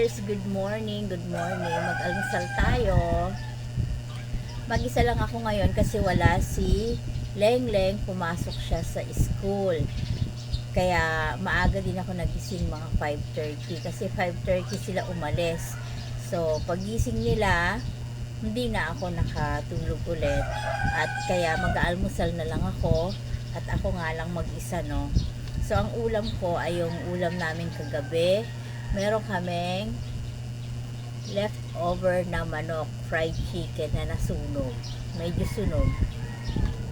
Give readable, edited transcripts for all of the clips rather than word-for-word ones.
Lockers, good morning, good morning. Mag-almusal tayo. Mag-isa lang ako ngayon kasi wala si Leng-Leng, pumasok siya sa school. Kaya maaga din ako nagising mga 5:30 kasi 5:30 sila umalis. So, pagising nila, hindi na ako nakatulog ulit at kaya mag-aalmusal na lang ako at ako nga lang mag-isa, no. So, ang ulam ko ay yung ulam namin kagabi. Meron kaming leftover na manok, fried chicken na nasunog. Medyo sunog.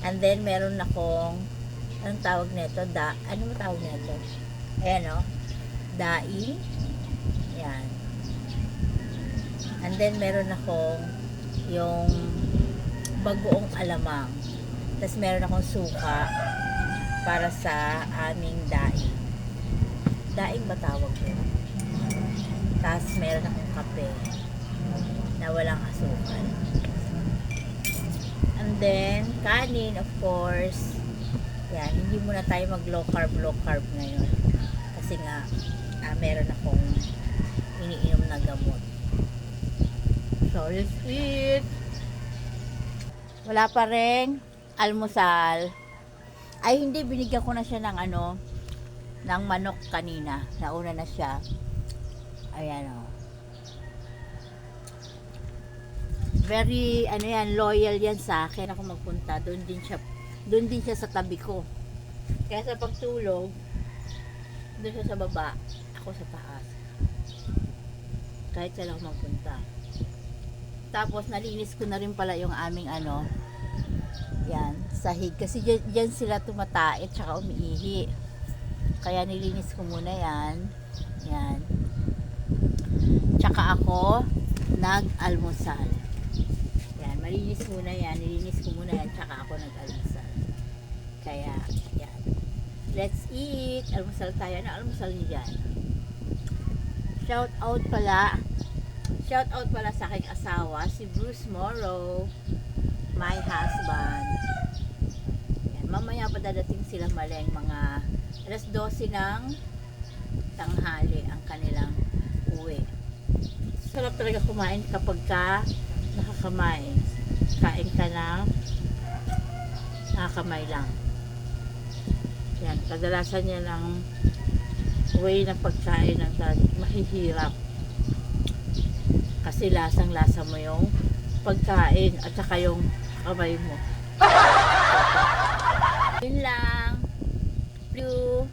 And then, meron akong, anong tawag nito? Ano mo tawag nito? Ayan, o. Daing. Ayan. And then, meron akong yung bagoong alamang. Tapos, meron akong suka para sa aming daing. Daing ba tawag yun? Tapos meron akong kape na walang asukal. And then, kanin, of course. Yan, hindi muna tayo mag low carb ngayon. Kasi nga, meron akong iniinom na gamot. So, let's eat. Wala pa rin almusal. Ay, hindi, binigyan ko na siya ng ng manok kanina. Nauna na siya. Ayan, o. Very, loyal yan sa akin. Ako magpunta, doon din siya sa tabi ko. Kaya sa pagtulog, doon siya sa baba, ako sa taas. Kahit siya lang magpunta. Tapos, nalinis ko na rin pala yung aming yan, sahig. Kasi dyan sila tumatait, tsaka umiihi. Kaya nilinis ko muna yan. Yan. Tsaka ako nag-almusal. Yan, malinis muna yan. Nilinis ko muna yan, tsaka ako nag-almusal. Kaya, yan. Let's eat. Almusal tayo. Ano almusal niyo dyan? Shout out pala sa aking asawa, si Bruce Morrow, my husband. Yan, mamaya pa dadating sila Maleng, mga alas 12 ng tanghali ang kanilang uwi. Sarap talaga kumain kapag ka nakakamain. Kain ka na nakakamay lang. Yan, kadalasan niya ng way ng pagkain ng mahihirap. Kasi lasang-lasa mo yung pagkain at saka yung kamay mo. Yun lang. Blue.